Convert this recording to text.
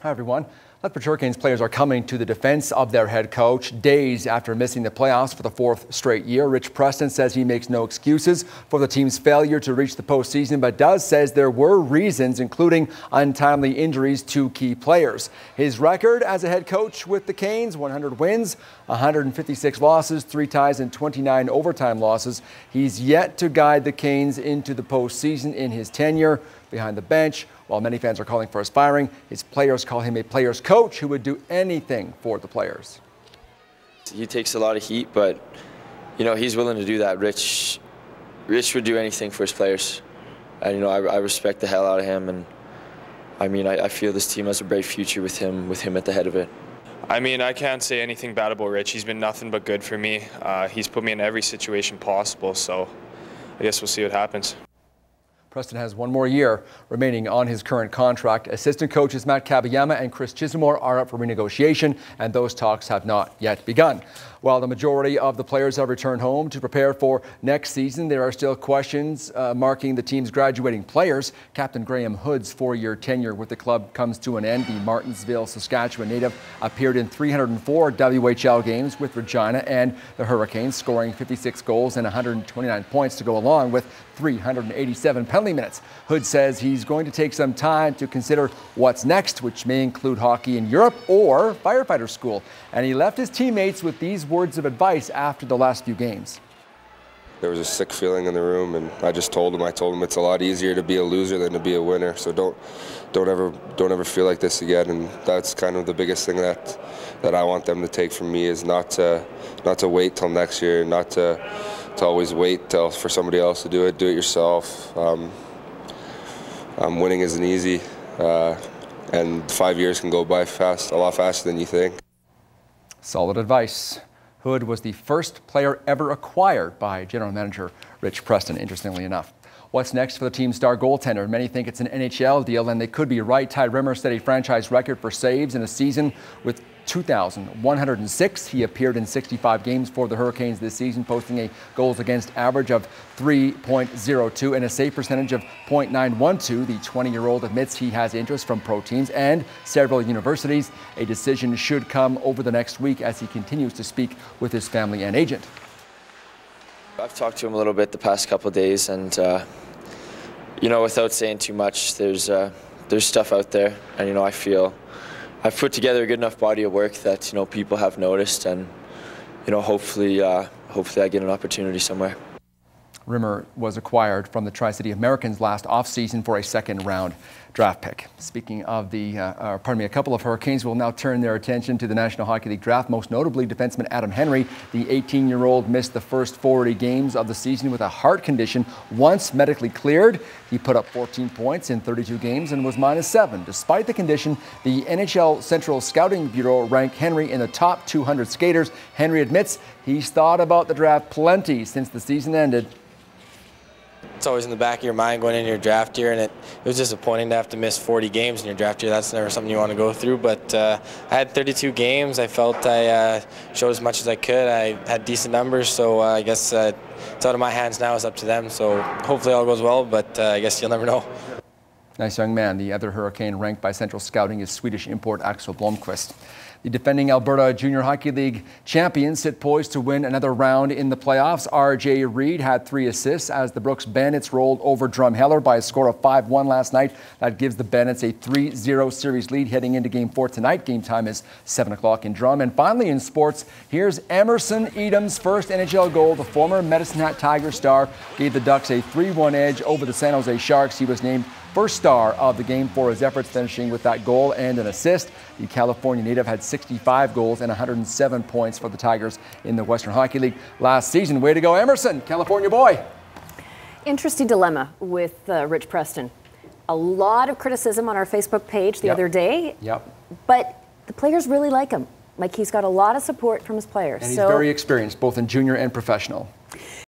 Hi everyone. Lethbridge Hurricanes players are coming to the defense of their head coach days after missing the playoffs for the fourth straight year. Rich Preston says he makes no excuses for the team's failure to reach the postseason, but says there were reasons, including untimely injuries to key players. His record as a head coach with the Canes: 100 wins, 156 losses, 3 ties, and 29 overtime losses. He's yet to guide the Canes into the postseason in his tenure behind the bench. While many fans are calling for his firing, his players call him a player's coach who would do anything for the players. He takes a lot of heat, but he's willing to do that. Rich would do anything for his players, and I respect the hell out of him. And I feel this team has a bright future with him at the head of it. I can't say anything bad about Rich. He's been nothing but good for me. He's put me in every situation possible, so I guess we'll see what happens. Preston has one more year remaining on his current contract. Assistant coaches Matt Kabayama and Chris Chisholmore are up for renegotiation, and those talks have not yet begun. While the majority of the players have returned home to prepare for next season, there are still questions marking the team's graduating players. Captain Graham Hood's 4-year tenure with the club comes to an end. The Martinsville, Saskatchewan native appeared in 304 WHL games with Regina and the Hurricanes, scoring 56 goals and 129 points to go along with 387 penalty minutes. Hood says he's going to take some time to consider what's next, which may include hockey in Europe or firefighter school. And he left his teammates with these words of advice after the last few games. There was a sick feeling in the room, and I told him it's a lot easier to be a loser than to be a winner. So don't ever feel like this again. And that's kind of the biggest thing that I want them to take from me, is not to wait till next year, not to always wait for somebody else to do it. Do it yourself. Winning isn't easy, and 5 years can go by fast, a lot faster than you think. Solid advice. Hood was the first player ever acquired by general manager Rich Preston, interestingly enough. What's next for the team's star goaltender? Many think it's an NHL deal, and they could be right. Ty Rimmer set a franchise record for saves in a season with 2,106. He appeared in 65 games for the Hurricanes this season, posting a goals against average of 3.02 and a save percentage of .912. The 20-year-old admits he has interest from pro teams and several universities. A decision should come over the next week as he continues to speak with his family and agent. I've talked to him a little bit the past couple of days, and without saying too much, there's stuff out there, and I feel I've put together a good enough body of work that people have noticed, and hopefully I get an opportunity somewhere. Rimmer was acquired from the Tri-City Americans last offseason for a second-round draft pick. Speaking of a couple of Hurricanes will now turn their attention to the National Hockey League draft, most notably defenseman Adam Henry. The 18-year-old missed the first 40 games of the season with a heart condition. Once medically cleared, he put up 14 points in 32 games and was -7. Despite the condition, the NHL Central Scouting Bureau ranked Henry in the top 200 skaters. Henry admits he's thought about the draft plenty since the season ended. It's always in the back of your mind going into your draft year, and it was disappointing to have to miss 40 games in your draft year. That's never something you want to go through, but I had 32 games. I felt I showed as much as I could. I had decent numbers, so I guess it's out of my hands now. It's up to them, so hopefully all goes well, but I guess you'll never know. Nice young man. The other Hurricane ranked by Central Scouting is Swedish import Axel Blomqvist. The defending Alberta Junior Hockey League champions sit poised to win another round in the playoffs. R.J. Reed had 3 assists as the Brooks Bandits rolled over Drumheller by a score of 5-1 last night. That gives the Bandits a 3-0 series lead heading into Game 4 tonight. Game time is 7 o'clock in Drum. And finally in sports, here's Emerson Edom's first NHL goal. The former Medicine Hat Tiger star gave the Ducks a 3-1 edge over the San Jose Sharks. He was named first star of the game for his efforts, finishing with that goal and an assist. The California native had 65 goals and 107 points for the Tigers in the Western Hockey League last season. Way to go, Emerson, California boy. Interesting dilemma with Rich Preston. A lot of criticism on our Facebook page the other day. But the players really like him. Like, he's got a lot of support from his players. And he's very experienced, both in junior and professional.